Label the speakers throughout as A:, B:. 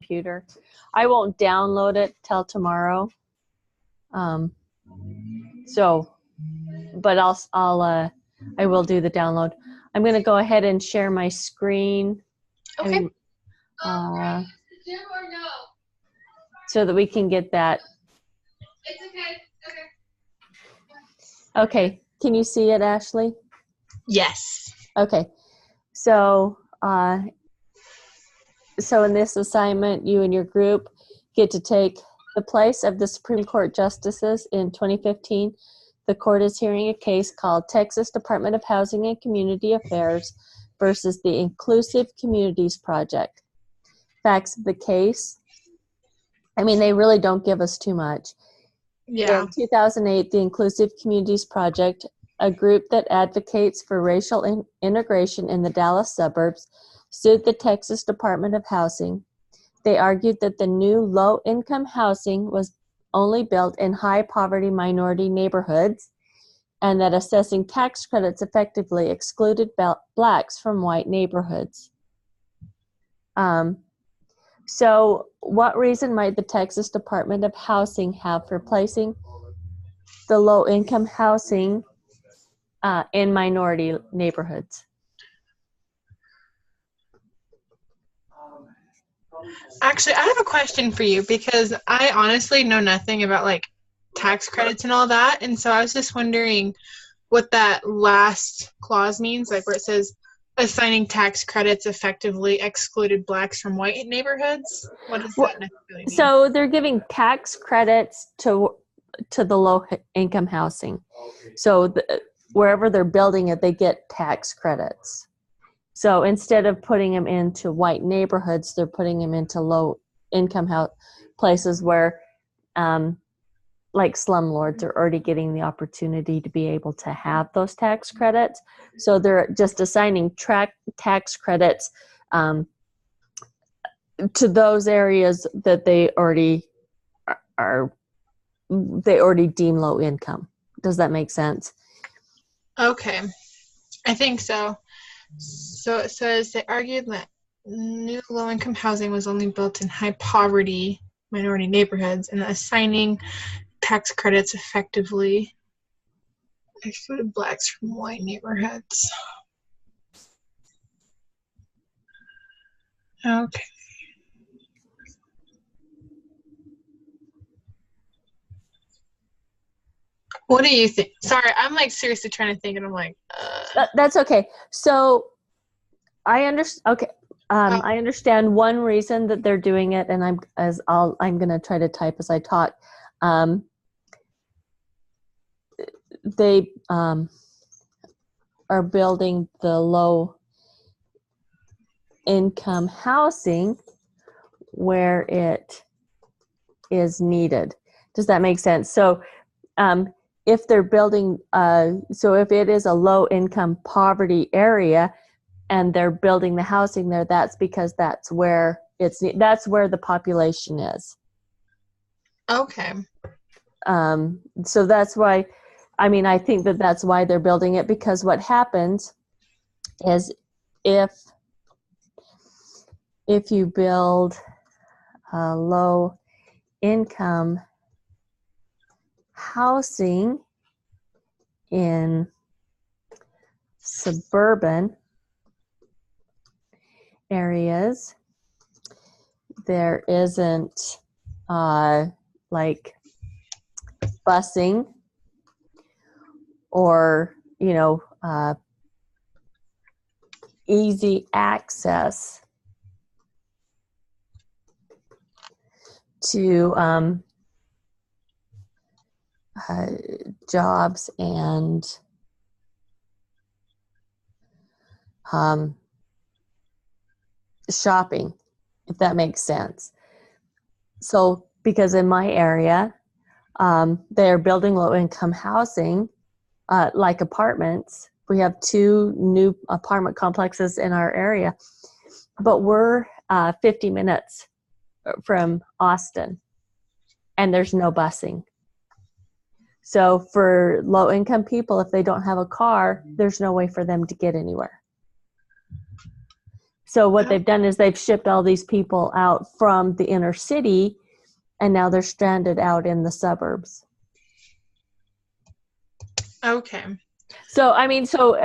A: computer. I won't download it till tomorrow. But I will do the download. I'm going to go ahead and share my screen.
B: Okay.
A: So that we can get that.
B: It's okay.
A: Okay. Can you see it, Ashley?
B: Yes.
A: Okay. So in this assignment, you and your group get to take the place of the Supreme Court justices in 2015. The court is hearing a case called Texas Department of Housing and Community Affairs versus the Inclusive Communities Project. Facts of the case. I mean, they really don't give us too much.
B: Yeah.
A: In 2008, the Inclusive Communities Project, a group that advocates for racial integration in the Dallas suburbs, sued the Texas Department of Housing. They argued that the new low-income housing was only built in high-poverty minority neighborhoods and that assessing tax credits effectively excluded blacks from white neighborhoods. So what reason might the Texas Department of Housing have for placing the low-income housing in minority neighborhoods?
B: Actually, I have a question for you because I honestly know nothing about like tax credits and all that. And so I was just wondering what that last clause means, like where it says assigning tax credits effectively excluded blacks from white neighborhoods. What does that necessarily mean?
A: So they're giving tax credits to the low income housing. So wherever they're building it, they get tax credits. So instead of putting them into white neighborhoods, they're putting them into low income places where like slumlords are already getting the opportunity to be able to have those tax credits. So they're just assigning tax credits to those areas that they already deem low income. Does that make sense?
B: Okay, I think so. So it says they argued that new low-income housing was only built in high-poverty minority neighborhoods and assigning tax credits effectively excluded blacks from white neighborhoods. Okay. What do you think? Sorry, I'm like seriously trying to think, and I'm like,
A: That's okay. So I understand. Okay, I understand one reason that they're doing it, and I'm going to try to type as I talk. They are building the low income housing where it is needed. Does that make sense? So if they're building, so if it is a low income poverty area and they're building the housing there, that's because that's where the population is.
B: okay.
A: So that's why, I mean, I think that's why they're building it, because what happens is if you build low income housing in suburban areas, there isn't like busing or easy access to jobs and shopping, if that makes sense. So because in my area, they're building low-income housing, like apartments. We have 2 new apartment complexes in our area, but we're 50 minutes from Austin, and there's no busing. So for low-income people, if they don't have a car, there's no way for them to get anywhere. So what they've done is they've shipped all these people out from the inner city, and now they're stranded out in the suburbs.
B: Okay.
A: So, I mean, so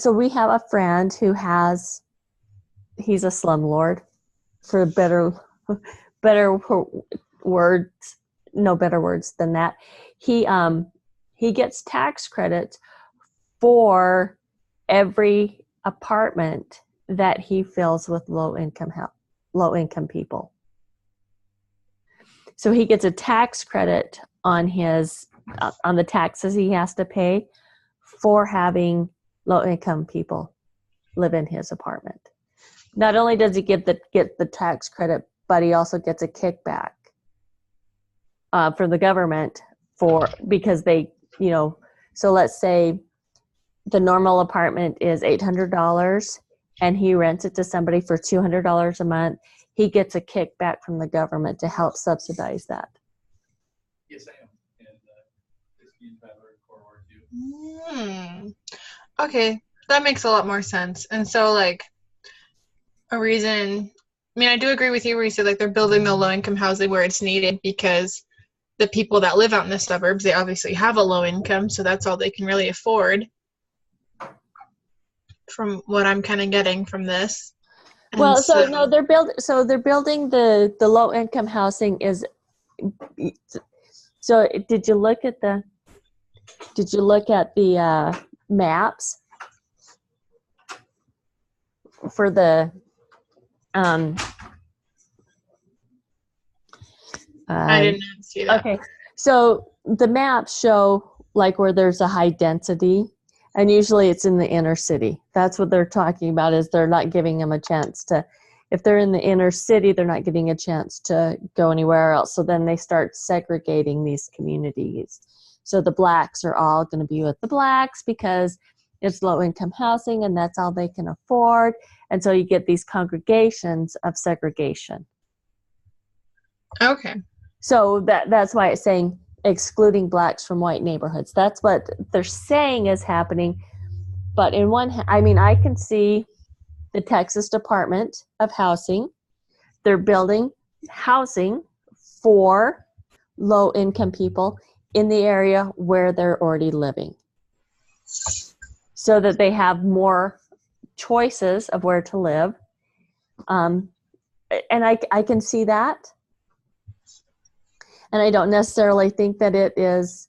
A: we have a friend who he's a slumlord, for better words, no better words than that. He gets tax credits for every apartment that he fills with low income people. So he gets a tax credit on the taxes he has to pay for having low income people live in his apartment. Not only does he get the tax credit, but he also gets a kickback from the government because they, so let's say the normal apartment is $800 and he rents it to somebody for $200 a month. He gets a kickback from the government to help subsidize that.
C: Yes, I am. And just use that word forward too.
B: Okay, that makes a lot more sense. And so, like, a reason, I mean, I do agree with you where you said, like, they're building the low-income housing where it's needed because the people that live out in the suburbs, they obviously have a low income, so that's all they can really afford, from what I'm kind of getting from this. And
A: well, they're building the low income housing is. So did you look at the maps for the
B: I didn't see that.
A: Okay, so the maps show like where there's a high density, and usually it's in the inner city. That's what they're talking about, is they're not giving them a chance to, if they're in the inner city, they're not getting a chance to go anywhere else. So then they start segregating these communities. So the blacks are all going to be with the blacks because it's low income housing and that's all they can afford. And so you get these congregations of segregation.
B: Okay.
A: So that's why it's saying excluding blacks from white neighborhoods. That's what they're saying is happening. But I can see the Texas Department of Housing. They're building housing for low-income people in the area where they're already living, so that they have more choices of where to live. And I can see that. And I don't necessarily think that it is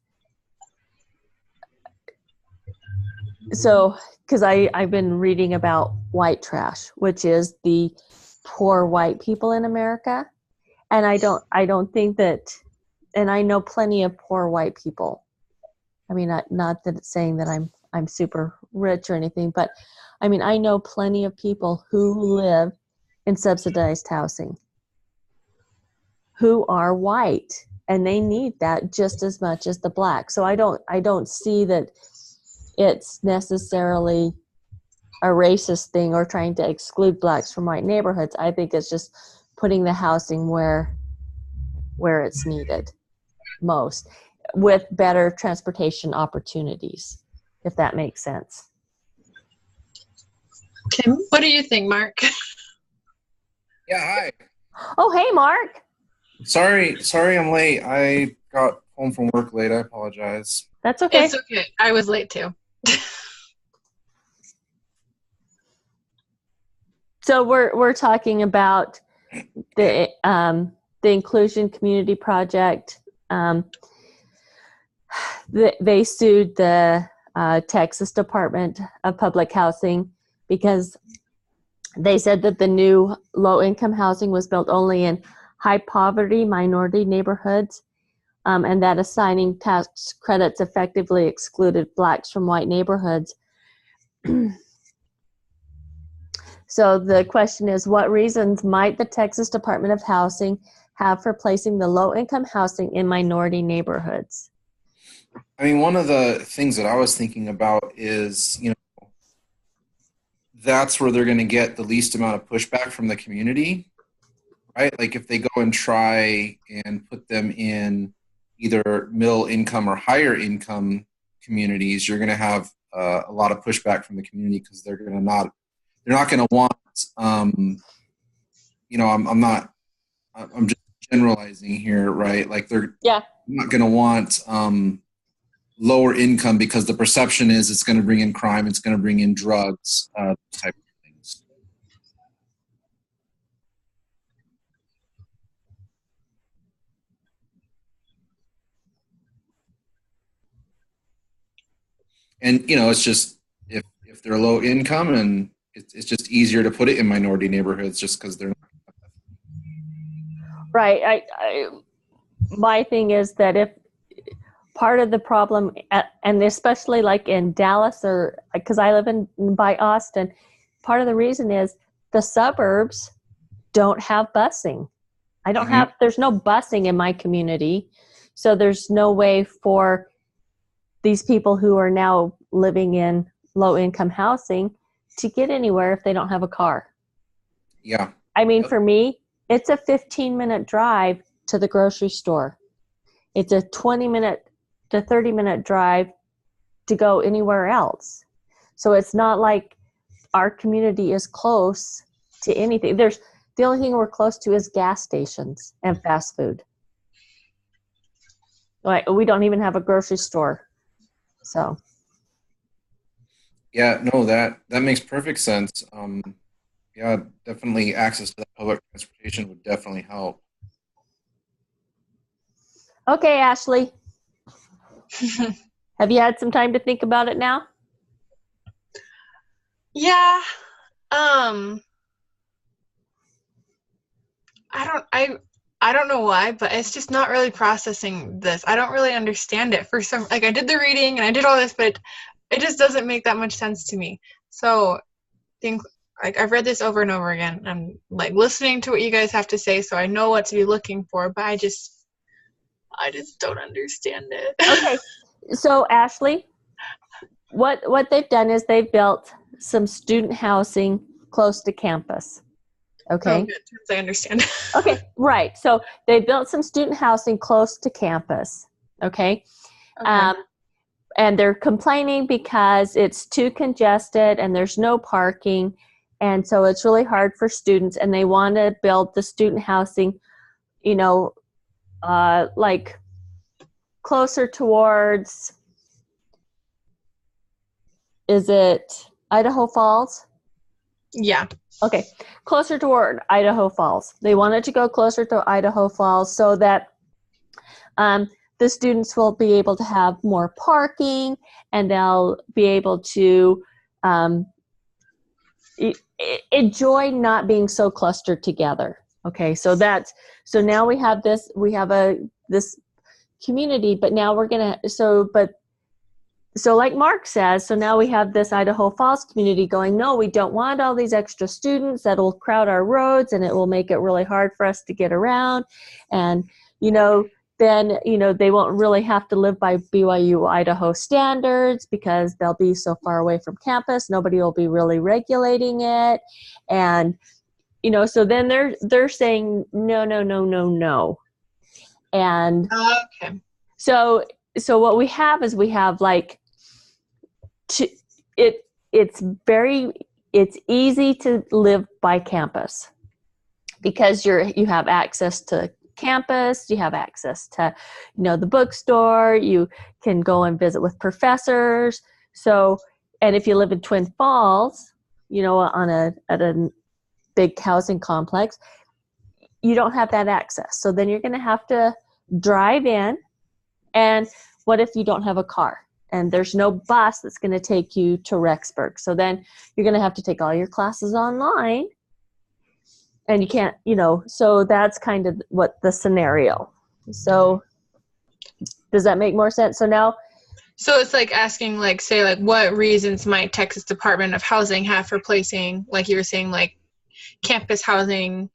A: so, because I've been reading about white trash, which is the poor white people in America. And I don't think that, and I know plenty of poor white people. I mean, not that it's saying that I'm super rich or anything, but I mean, I know plenty of people who live in subsidized housing who are white, and they need that just as much as the black. So I don't see that it's necessarily a racist thing or trying to exclude blacks from white neighborhoods. I think it's just putting the housing where it's needed most, with better transportation opportunities, if that makes sense.
B: Okay, what do you think, Mark?
C: Yeah, hi.
A: Oh, hey, Mark.
C: Sorry I'm late. I got home from work late. I apologize.
A: That's okay.
B: It's okay. I was late too.
A: So we're talking about the Inclusion Community Project. They sued the Texas Department of Public Housing because they said that the new low-income housing was built only in high-poverty minority neighborhoods, and that assigning tax credits effectively excluded blacks from white neighborhoods. So the question is, what reasons might the Texas Department of Housing have for placing the low-income housing in minority neighborhoods?
C: I mean, one of the things that I was thinking about is, that's where they're going to get the least amount of pushback from the community, right? Like if they go and try and put them in either middle income or higher income communities, you're going to have a lot of pushback from the community because they're going to not they're not going to want, I'm just generalizing here, right? Like they're not going to want lower income because the perception is it's going to bring in crime, it's going to bring in drugs, type of things. And, it's just, if they're low income, and it's just easier to put it in minority neighborhoods just because they're not.
A: Right. My thing is that if part of the problem, and especially like in Dallas, or because I live by Austin, part of the reason is the suburbs don't have busing. There's no busing in my community. So there's no way for these people who are now living in low income housing to get anywhere if they don't have a car.
C: Yeah.
A: I mean, for me, it's a 15-minute drive to the grocery store. It's a 20-minute to 30-minute drive to go anywhere else. So it's not like our community is close to anything. The only thing we're close to is gas stations and fast food. Like, we don't even have a grocery store. So.
C: Yeah, no, that makes perfect sense. Yeah, definitely access to that public transportation would definitely help.
A: Okay, Ashley. Have you had some time to think about it now?
B: Yeah. I don't know why, but it's just not really processing this. I don't really understand it. I did the reading and I did all this, but it just doesn't make that much sense to me. So I've read this over and over again. I'm like listening to what you guys have to say, so I know what to be looking for, but I just don't understand it.
A: Okay. So Ashley, what they've done is they've built some student housing close to campus. Okay.
B: Oh, good. I understand.
A: Okay. Right. So they built some student housing close to campus. Okay. And they're complaining because it's too congested and there's no parking. And so it's really hard for students, and they want to build the student housing, like closer towards, is it Idaho Falls?
B: Yeah.
A: Okay. Closer toward Idaho Falls. They wanted to go closer to Idaho Falls so that the students will be able to have more parking, and they'll be able to enjoy not being so clustered together. Okay, so now we have this community, but now we're gonna so like Mark says, so now we have this Idaho Falls community going, no, we don't want all these extra students that'll crowd our roads, and it will make it really hard for us to get around. And then they won't really have to live by BYU Idaho standards because they'll be so far away from campus. Nobody will be really regulating it. And so then they're saying no. And
B: okay.
A: So what we have is like it's easy to live by campus because you have access to campus, you have access to the bookstore, you can go and visit with professors. So, and if you live in Twin Falls, at a big housing complex, you don't have that access. So then you're going to have to drive in. And what if you don't have a car and there's no bus that's going to take you to Rexburg? So then you're going to have to take all your classes online, and you can't, so that's kind of what the scenario. So does that make more sense? So
B: it's like asking, what reasons might Texas Department of Housing have for placing, like you were saying, like campus housing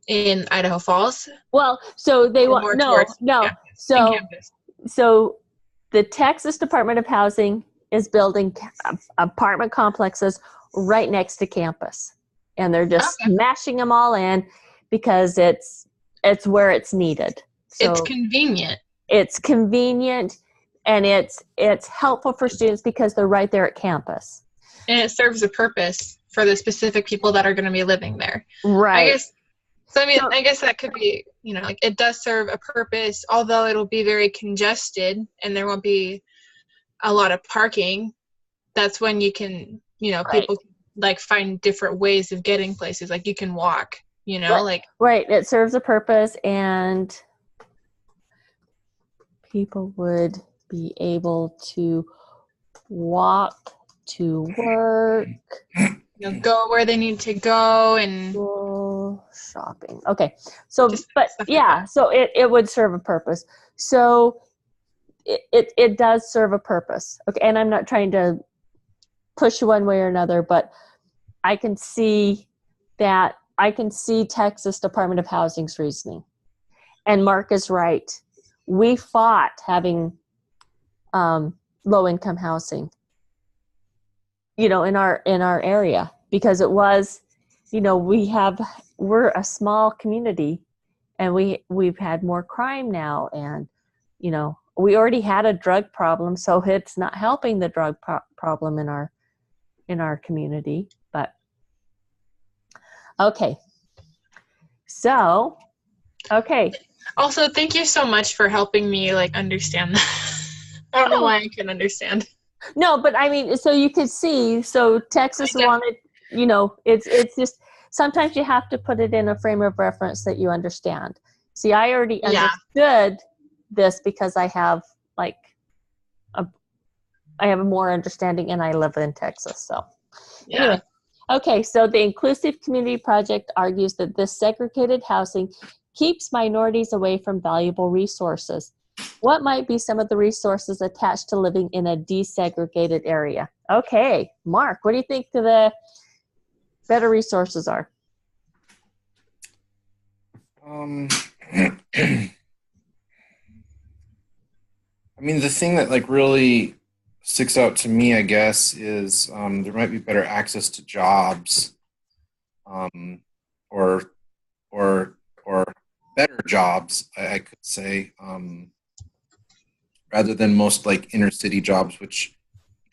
B: in Idaho Falls?
A: Well, so they want, no. So the Texas Department of Housing is building apartment complexes right next to campus. And they're just smashing them all in because it's where it's needed. So
B: it's convenient.
A: It's convenient, and it's helpful for students because they're right there at campus.
B: And it serves a purpose for the specific people that are going to be living there.
A: Right.
B: I guess that could be, like it does serve a purpose, although it'll be very congested and there won't be a lot of parking. That's when you can,
A: Right.
B: people like find different ways of getting places. Like you can walk,
A: Right. Right. It serves a purpose, and people would be able to walk to work,
B: go where they need to go, and
A: go shopping. Okay. So, but
B: stuff like
A: yeah,
B: that.
A: so it would serve a purpose. So it does serve a purpose. Okay. And I'm not trying to push you one way or another, but I can see Texas Department of Housing's reasoning. And Mark is right. We fought having low-income housing, in our area, because it was, we're a small community, and we've had more crime now, and we already had a drug problem, so it's not helping the drug problem in our community. But okay, so okay.
B: Also, thank you so much for helping me understand that. I don't know why I couldn't understand.
A: No, but I mean, so you could see, so Texas wanted, it's just, sometimes you have to put it in a frame of reference that you understand. See, I already understood this because I have a more understanding, and I live in Texas. So anyway, okay. So the Inclusive Community Project argues that this segregated housing keeps minorities away from valuable resources. What might be some of the resources attached to living in a desegregated area? Okay, Mark, what do you think the better resources are?
C: I mean, the thing that really sticks out to me, I guess, is there might be better access to jobs, or better jobs, I could say, rather than most inner city jobs, which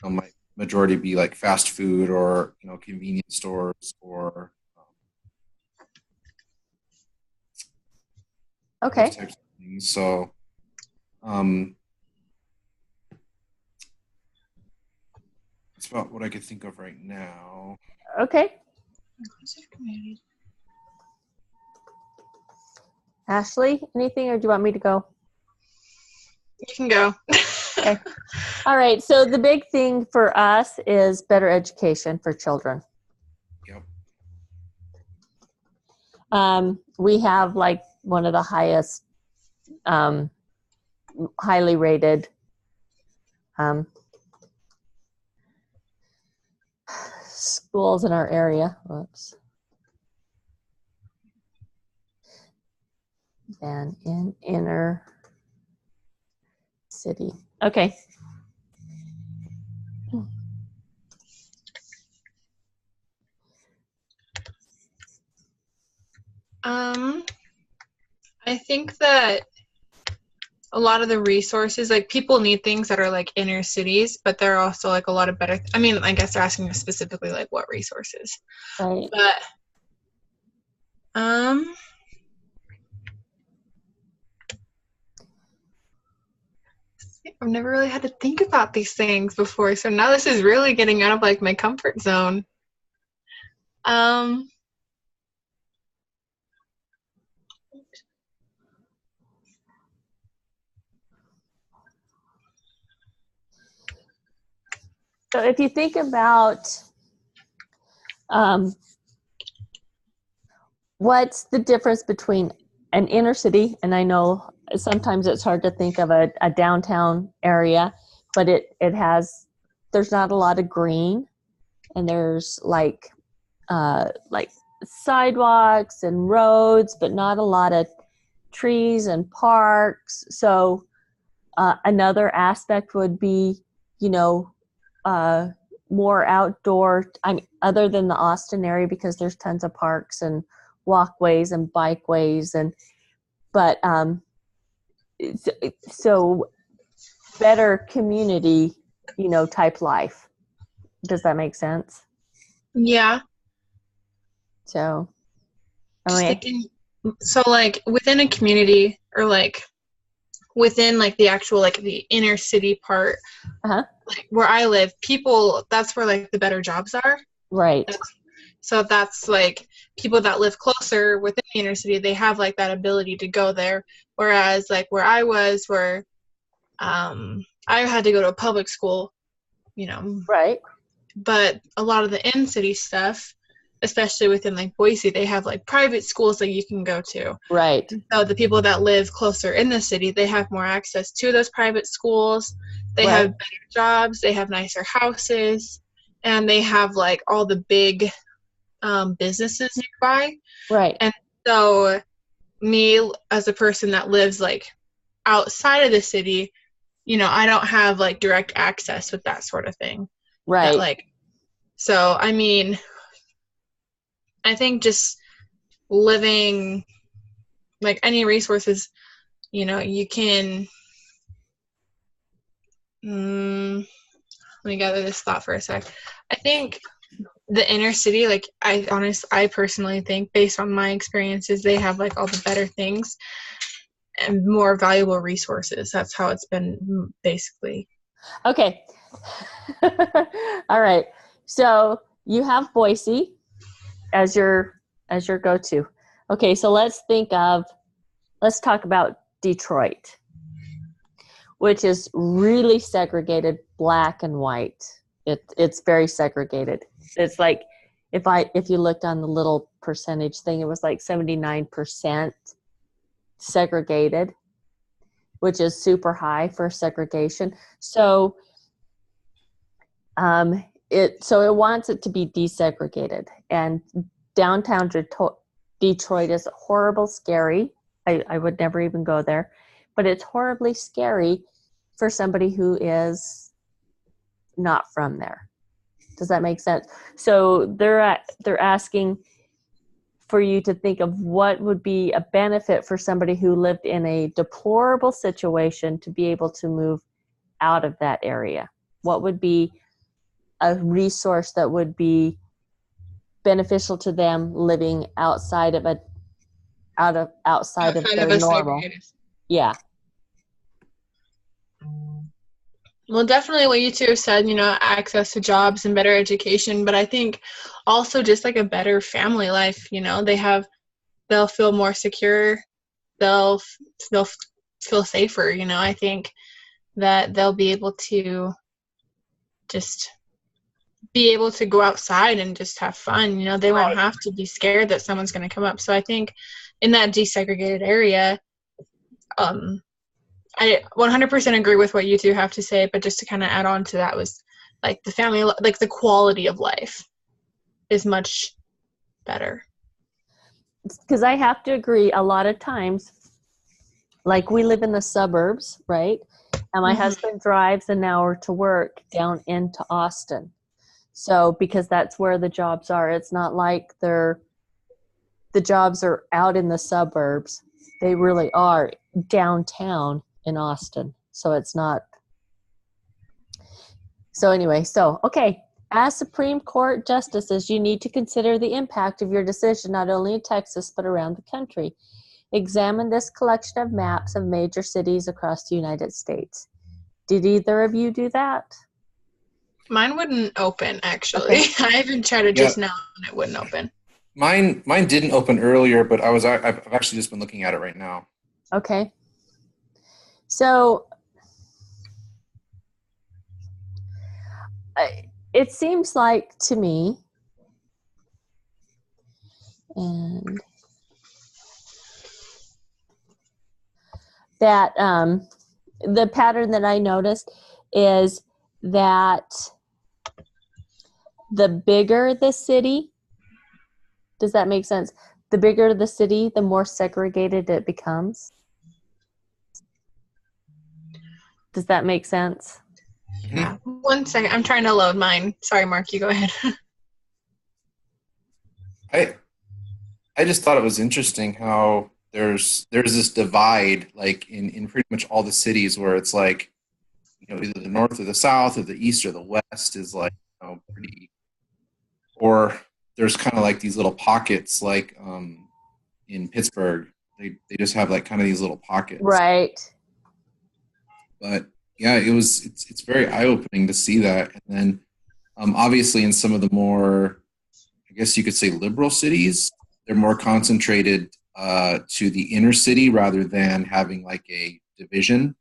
C: might majority be fast food or convenience stores or
A: okay.
C: those types of things. So that's about what I could think of right now.
A: Okay. Ashley, anything, or do you want me to go?
B: You can go.
A: Okay. All right. So the big thing for us is better education for children.
C: Yep.
A: We have one of the highest, highly rated schools in our area. Whoops. And in inner city. Okay.
B: I think that a lot of the resources, people need things that are inner cities, but there are also a lot of better. I guess they're asking us specifically what resources.
A: Right.
B: But I've never really had to think about these things before, so now this is really getting out of my comfort zone.
A: So if you think about what's the difference between an inner city, and I know sometimes it's hard to think of a downtown area, but there's not a lot of green, and there's sidewalks and roads, but not a lot of trees and parks. So another aspect would be, more outdoor, other than the Austin area, because there's tons of parks and walkways and bikeways, but so better community, type life. Does that make sense?
B: Yeah.
A: So,
B: Just thinking, so like within a community or like within like the actual like the inner city part, like where I live, people, that's where like the better jobs are.
A: Right.
B: So that's like people that live closer within the inner city, they have like that ability to go there. Whereas like where I was, where I had to go to a public school, you know.
A: Right.
B: But a lot of the in-city stuff, especially within like Boise, they have like private schools that you can go to.
A: Right.
B: So the people that live closer in the city, they have more access to those private schools. They have better jobs. They have nicer houses. And they have like all the big businesses nearby.
A: Right.
B: And so me as a person that lives like outside of the city, you know, I don't have like direct access with that sort of thing.
A: Right.
B: Like, so, I mean, I think just living, like any resources, you know, you can, let me gather this thought for a sec. I think the inner city, like I personally think based on my experiences, they have like all the better things and more valuable resources. That's how it's been basically.
A: Okay. All right. So you have Boise as your go-to. Okay, so let's talk about Detroit, which is really segregated, black and white. It's very segregated. It's like if you looked on the little percentage thing, it was like 79% segregated, which is super high for segregation. So it wants it to be desegregated, and downtown Detroit is horrible, scary. I would never even go there, but it's horribly scary for somebody who is not from there. Does that make sense? So they're asking for you to think of what would be a benefit for somebody who lived in a deplorable situation to be able to move out of that area. What would be a resource that would be beneficial to them living outside of their normal? Yeah.
B: Well, definitely what you two have said, you know, access to jobs and better education, but I think also just like a better family life, you know, they'll feel more secure, they'll feel safer, you know. I think that they'll be able to just be able to go outside and just have fun, you know. They won't have to be scared that someone's going to come up. So I think in that desegregated area, I 100% agree with what you two have to say, but just to kind of add on to that was like the family, like the quality of life is much better.
A: Because I have to agree, a lot of times, like we live in the suburbs, right? And my husband drives an hour to work down into Austin. So because that's where the jobs are, it's not like the jobs are out in the suburbs. They really are downtown in Austin. So it's not. So anyway, okay. As Supreme Court justices, you need to consider the impact of your decision not only in Texas, but around the country. Examine this collection of maps of major cities across the United States. Did either of you do that?
B: Mine wouldn't open, actually. Okay. I even tried it just now, and it wouldn't open.
C: Mine didn't open earlier, but I've actually just been looking at it right now.
A: Okay. So it seems like to me, and that the pattern that I noticed is that the bigger the city, does that make sense? The bigger the city, the more segregated it becomes. Does that make sense?
B: Yeah. 1 second. I'm trying to load mine. Sorry, Mark, you go ahead.
C: I just thought it was interesting how there's this divide, like in pretty much all the cities, where it's like, you know, either the north or the south or the east or the west is like, you know, pretty, or there's kind of like these little pockets, like in Pittsburgh, they just have like kind of these little pockets.
A: Right.
C: But yeah, it's very eye opening to see that. And then obviously in some of the more, I guess you could say, liberal cities, they're more concentrated to the inner city rather than having like a division.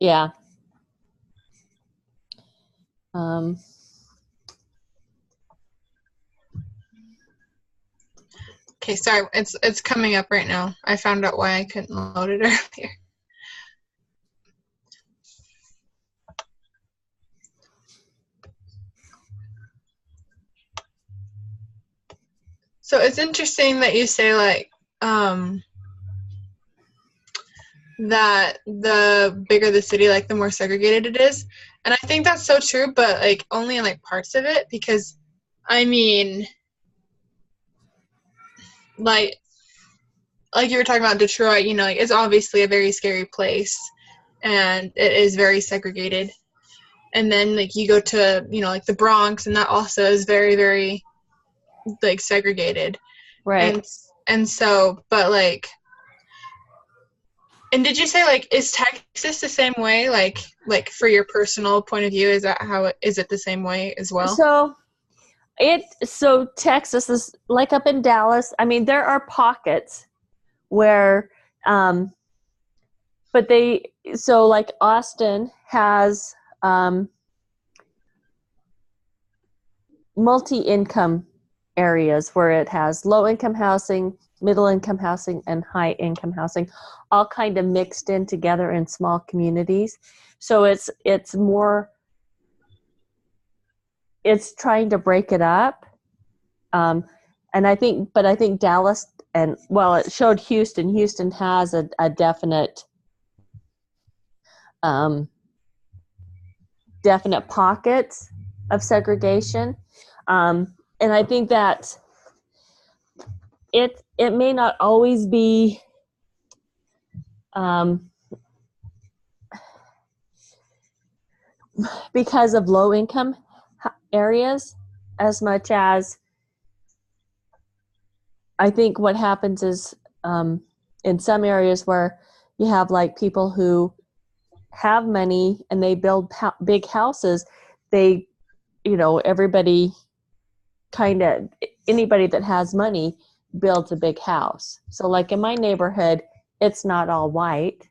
A: Yeah.
B: Okay, sorry, it's coming up right now. I found out why I couldn't load it earlier. So it's interesting that you say like that the bigger the city, like the more segregated it is. And I think that's so true, but like only in like parts of it, because I mean, like you were talking about Detroit, you know, like it's obviously a very scary place and it is very segregated. And then like you go to, you know, like the Bronx, and that also is very, very like segregated.
A: Right.
B: And so, but like, and did you say like, is Texas the same way? Like for your personal point of view, is that how is it the same way as well?
A: So Texas is like up in Dallas. I mean, there are pockets where, but so like Austin has multi-income areas where it has low-income housing, middle-income housing, and high-income housing, all kind of mixed in together in small communities. So it's more, it's trying to break it up. And I think Dallas, and well, it showed Houston. Houston has a definite pockets of segregation. And I think that it may not always be because of low income areas as much as I think what happens is in some areas where you have like people who have money and they build big houses, they, you know, everybody kind of, anybody that has money builds a big house. So like in my neighborhood, it's not all white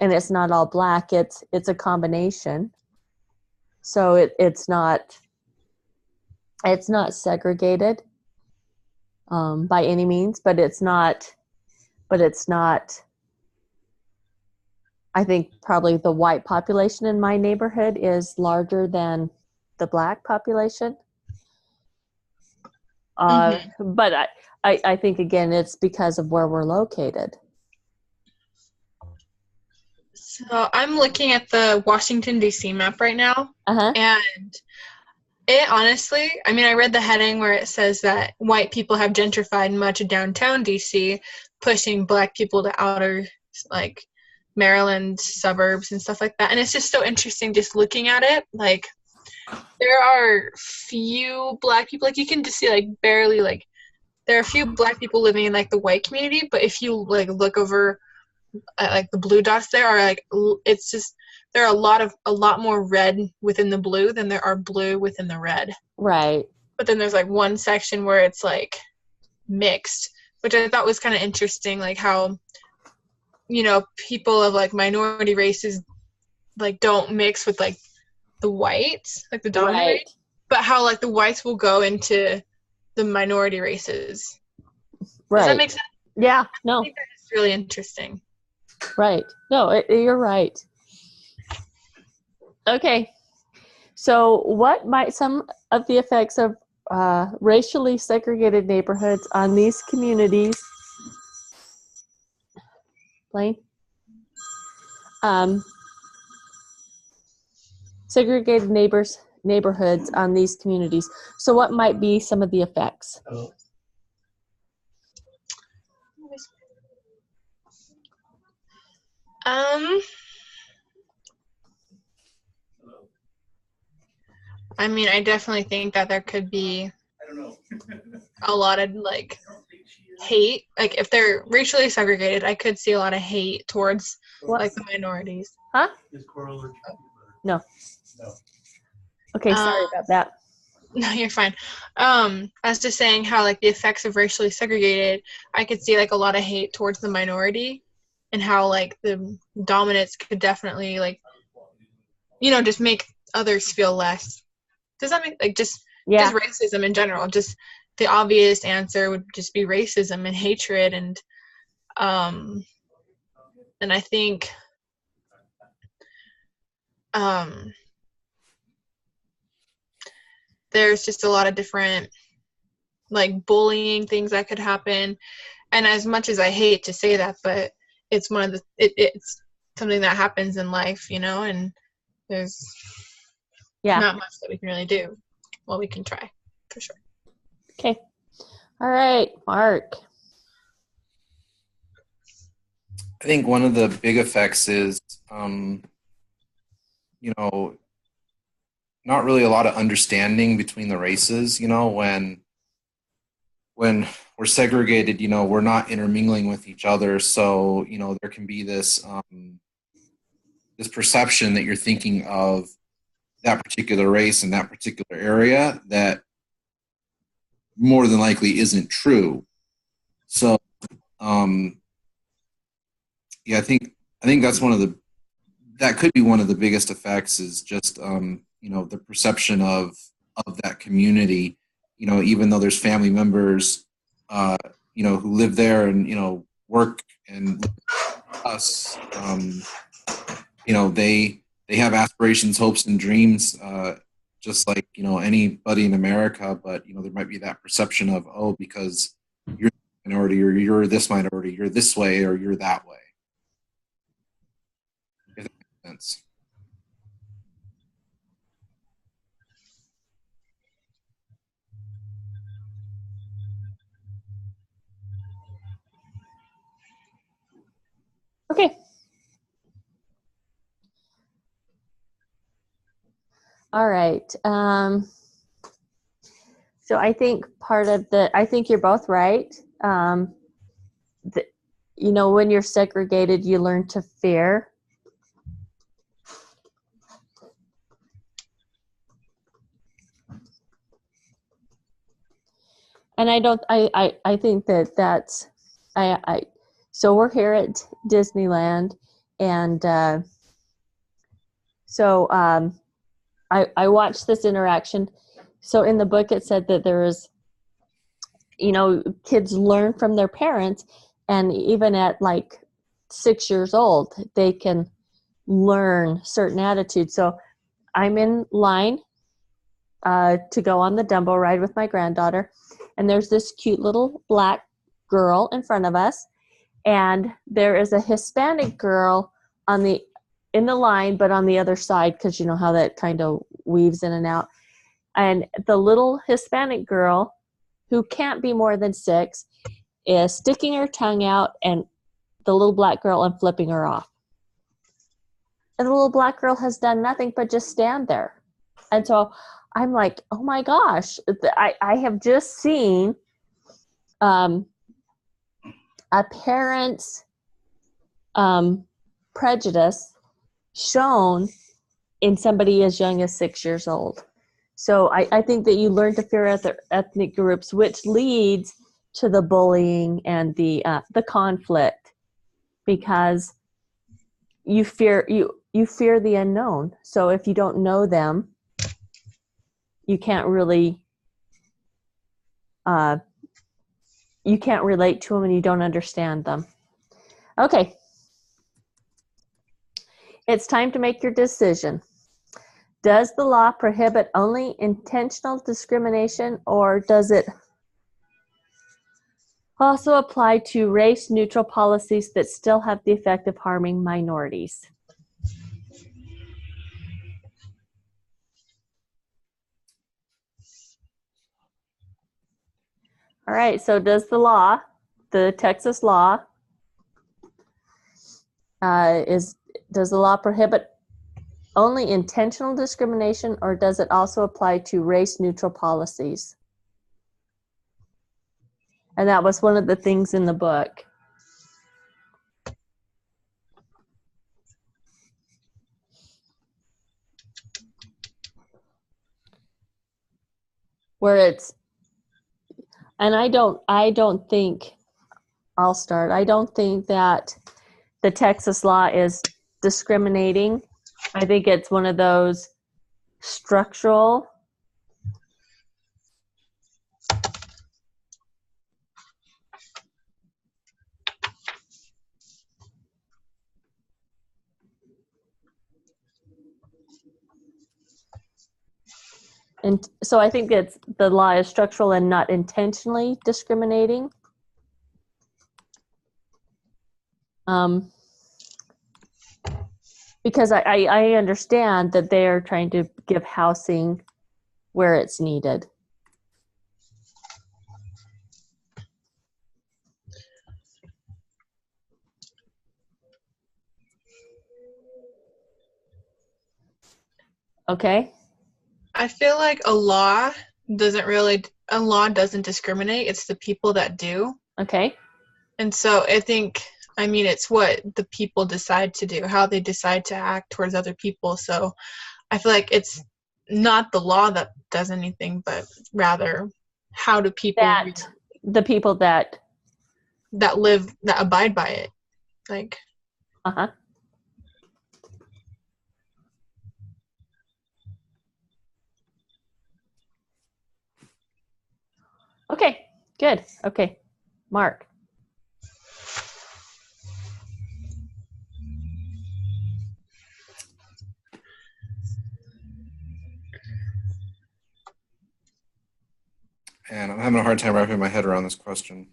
A: and it's not all black. It's a combination. So it's not segregated by any means, but it's not, I think probably the white population in my neighborhood is larger than the black population. But I think, again, it's because of where we're located.
B: So I'm looking at the Washington, D.C. map right now. And it honestly, I mean, I read the heading where it says that white people have gentrified much of downtown D.C., pushing black people to outer, like, Maryland suburbs and stuff like that. And it's just so interesting just looking at it. Like, there are few black people, like, you can just see, like, barely, like, there are a few black people living in, like, the white community, but if you, like, look over at, like, the blue dots there are, like, it's just, there are a lot more red within the blue than there are blue within the red.
A: Right.
B: But then there's, like, one section where it's, like, mixed, which I thought was kind of interesting, like, how, you know, people of, like, minority races, like, don't mix with, like, the whites, like, the dominant race, but how, like, the whites will go into the minority races.
A: Right.
B: Does that make sense?
A: Yeah, no.
B: I think that is really interesting.
A: Right. No, you're right. Okay. So what might some of the effects of racially segregated neighborhoods on these communities, Blaine? Segregated neighborhoods on these communities. So what might be some of the effects?
B: I mean, I definitely think that there could be a lot of like hate. Like if they're racially segregated, I could see a lot of hate towards like the minorities.
A: Huh? No. Okay, sorry about that.
B: No, you're fine. I was just saying how like the effects of racially segregated, I could see like a lot of hate towards the minority, and how like the dominants could definitely like, just make others feel less. Does that make like just racism in general? Just the obvious answer would just be racism and hatred, and I think there's just a lot of different like bullying things that could happen. And as much as I hate to say that, but it's one of the it's something that happens in life, and there's not much that we can really do. Well, we can try for sure.
A: Okay. All right, Mark.
C: I think one of the big effects is, not really a lot of understanding between the races. When we're segregated, we're not intermingling with each other. So, there can be this this perception that you're thinking of that particular race in that particular area that more than likely isn't true. So, I think that's that could be one of the biggest effects, is just the perception of that community. Even though there's family members who live there and work and live with us, they have aspirations, hopes, and dreams, just like anybody in America. But there might be that perception of, because you're a minority, or you're this minority, you're this way, or you're that way. If that makes sense.
A: Okay. All right. So I think I think you're both right. When you're segregated, you learn to fear. And I think that's, so we're here at Disneyland, and I watched this interaction. So in the book, it said that there is, kids learn from their parents, and even at like 6 years old, they can learn certain attitudes. So I'm in line to go on the Dumbo ride with my granddaughter, and there's this cute little black girl in front of us, and there is a Hispanic girl in the line, but on the other side, because you know how that kind of weaves in and out. And the little Hispanic girl, who can't be more than 6, is sticking her tongue out and the little black girl and flipping her off. And the little black girl has done nothing but just stand there. And so I'm like, oh my gosh, I have just seen a parent's prejudice shown in somebody as young as 6 years old. So I think that you learn to fear other ethnic groups, which leads to the bullying and the conflict, because you fear the unknown. So if you don't know them, you can't really you can't relate to them, and you don't understand them. Okay. It's time to make your decision. Does the law prohibit only intentional discrimination, or does it also apply to race-neutral policies that still have the effect of harming minorities? All right, so does the Texas law, does the law prohibit only intentional discrimination, or does it also apply to race-neutral policies? And that was one of the things in the book. Where it's, and I don't think, I'll start. I don't think that the Texas law is discriminating. I think it's one of those structural. And so I think it's the law is structural and not intentionally discriminating. Because I understand that they are trying to give housing where it's needed. Okay.
B: I feel like a law doesn't discriminate. It's the people that do.
A: Okay.
B: And so I mean, it's what the people decide to do, how they decide to act towards other people. So I feel like it's not the law that does anything, but rather how do people
A: the people that
B: abide by it. Like,
A: uh-huh. Okay, good. Okay, Mark.
C: And I'm having a hard time wrapping my head around this question.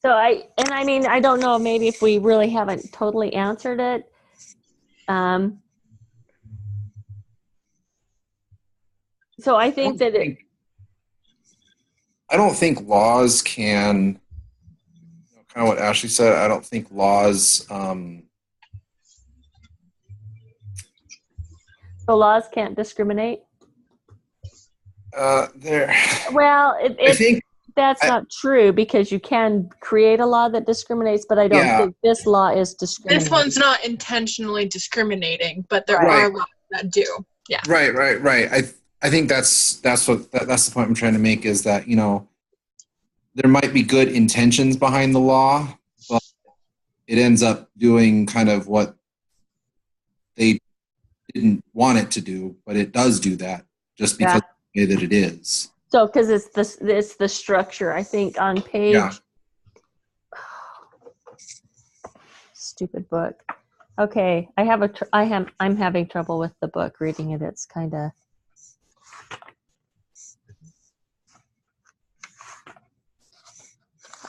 A: So I mean, I don't know, maybe if we really haven't totally answered it. So I think
C: I don't think laws can, kind of what Ashley said, I don't think laws,
A: so laws can't discriminate? Well, I think that's not true, because you can create a law that discriminates, but I don't think this law is discriminating.
B: This one's not intentionally discriminating, but there are laws that do. Yeah.
C: Right. I think that's the point I'm trying to make, is that, you know, there might be good intentions behind the law, but it ends up doing kind of what they didn't want it to do, but it does do that just because of the way that it is.
A: So, because it's the structure, I think on page. Yeah. Stupid book. Okay, I'm having trouble with the book reading it. It's kind of.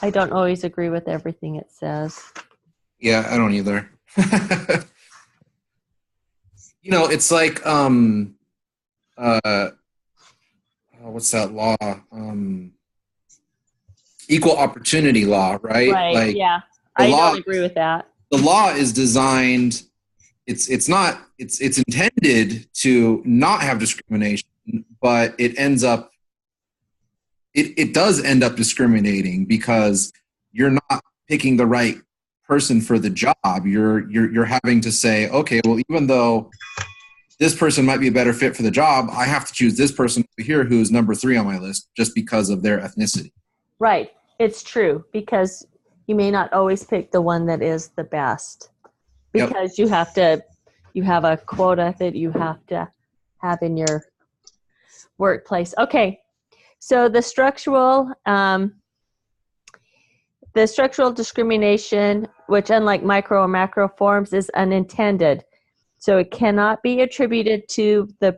A: I don't always agree with everything it says.
C: Yeah, I don't either. You know, it's like what's that law? Equal opportunity law, right?
A: Right.
C: Like,
A: yeah, I don't agree with that.
C: The law is designed. It's intended to not have discrimination, but it ends up. It does end up discriminating, because you're not picking the right person for the job. You're having to say, okay, well, even though this person might be a better fit for the job, I have to choose this person over here who's number 3 on my list just because of their ethnicity.
A: Right. It's true, because you may not always pick the one that is the best, because you have a quota that you have to have in your workplace. Okay. So the structural discrimination, which unlike micro or macro forms is unintended. So it cannot be attributed to the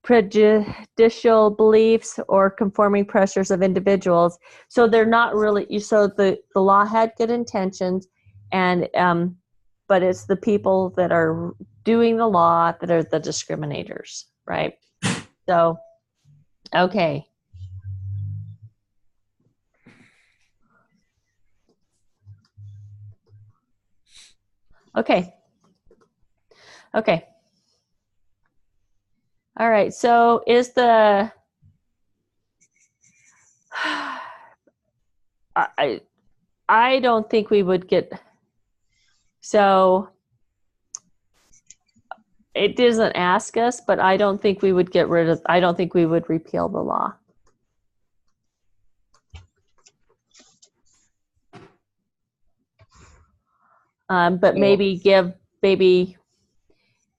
A: prejudicial beliefs or conforming pressures of individuals. So they're not really, so the law had good intentions, and but it's the people that are doing the law that are the discriminators, right? So, okay. Okay. Okay. All right. So is the I don't think we would get, so it doesn't ask us, but I don't think we would get rid of, I don't think we would repeal the law. But maybe give, maybe,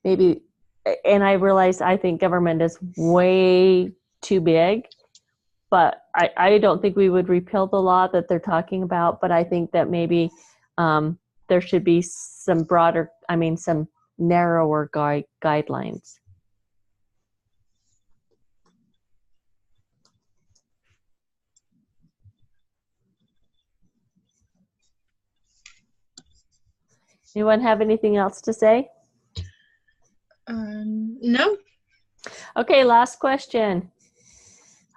A: and I realize I think government is way too big, but I don't think we would repeal the law that they're talking about, but I think that maybe there should be some broader, I mean, some narrower guidelines. Anyone have anything else to say?
B: No.
A: Okay, last question.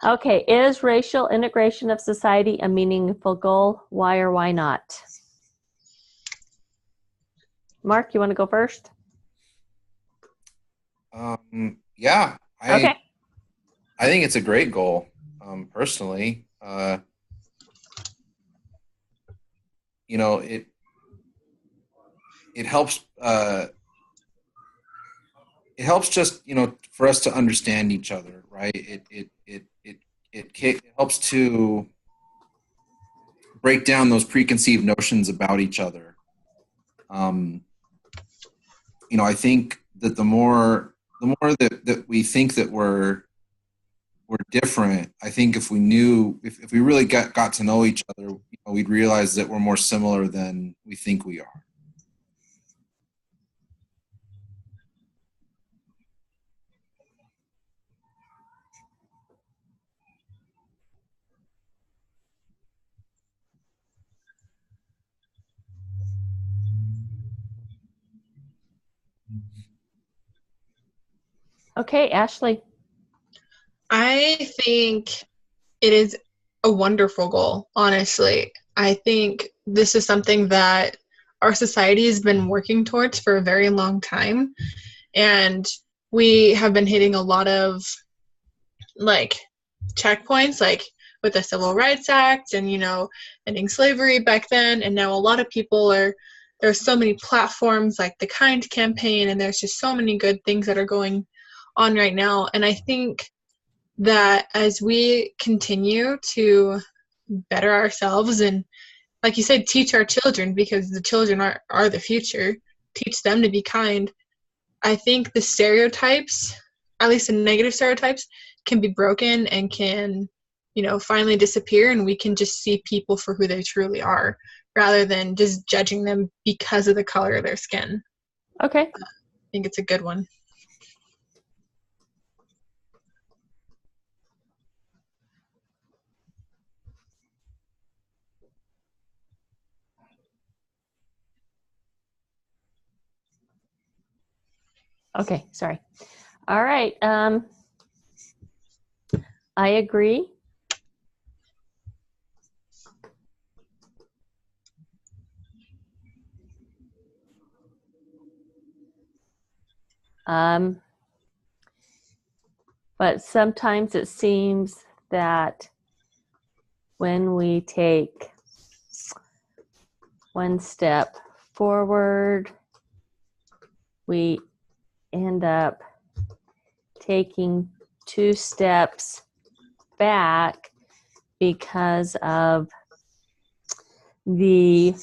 A: Okay, is racial integration of society a meaningful goal? Why or why not? Mark, you want to go first?
C: Yeah,
A: Okay.
C: I think it's a great goal, personally. You know, it helps. It helps just, you know, for us to understand each other, right? It helps to break down those preconceived notions about each other. You know, I think that the more that we think that we're different, I think if we knew, if we really got to know each other, you know, we'd realize that we're more similar than we think we are.
A: Okay, Ashley.
B: I think it is a wonderful goal, honestly. I think this is something that our society has been working towards for a very long time. And we have been hitting a lot of like checkpoints, like with the Civil Rights Act and, you know, ending slavery back then. And now a lot of people there's so many platforms like the Kind campaign, and there's just so many good things that are going on right now. And I think that as we continue to better ourselves and, like you said, teach our children, because the children are the future, teach them to be kind, I think the stereotypes, at least the negative stereotypes, can be broken and can, you know, finally disappear, and we can just see people for who they truly are rather than just judging them because of the color of their skin.
A: Okay.
B: I think it's a good one.
A: Okay, sorry. All right. I agree. But sometimes it seems that when we take one step forward, we end up taking 2 steps back because of the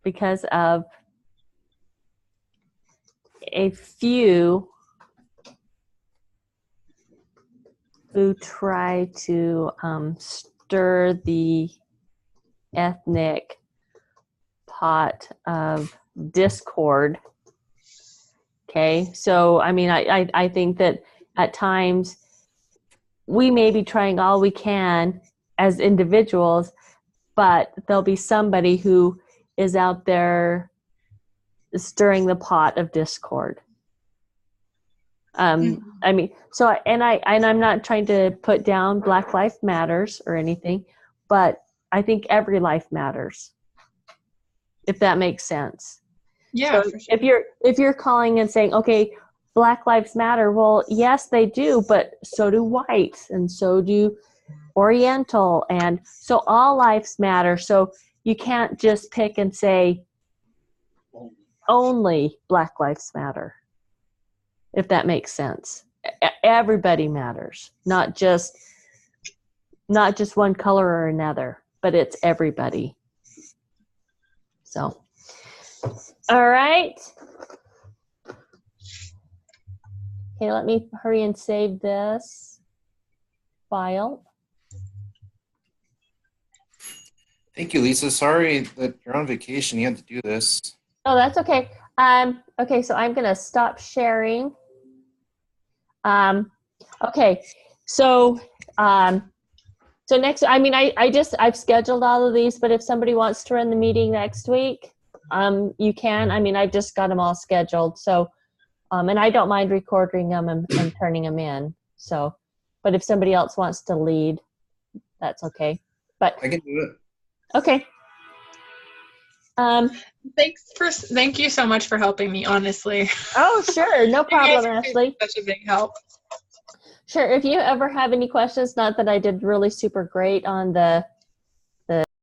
A: because of a few who try to stir the ethnic pot of discord. Okay, so I mean, I think that at times we may be trying all we can as individuals, but there'll be somebody who is out there stirring the pot of discord. I mean, so, and I'm not trying to put down Black Lives Matters or anything, but I think every life matters, if that makes sense.
B: Yeah.
A: So
B: for sure.
A: if you're calling and saying, okay, Black Lives Matter, well, yes, they do, but so do whites, and so do Oriental, and so all lives matter. So you can't just pick and say only Black Lives Matter, if that makes sense. Everybody matters, not just one color or another, but it's everybody. So, all right. Okay, let me hurry and save this file.
C: Thank you, Lisa. Sorry that you're on vacation. You had to do this.
A: Oh, that's okay. Okay, so I'm gonna stop sharing. Okay, so next, I mean, I've scheduled all of these, but if somebody wants to run the meeting next week, you can. I mean, I just got them all scheduled. So, and I don't mind recording them and turning them in. So, but if somebody else wants to lead, that's okay. But
C: I can do it.
A: Okay.
B: Thank you so much for helping me, honestly.
A: Oh, sure. No problem, Ashley.
B: Such a big help.
A: Sure. If you ever have any questions, not that I did really super great on the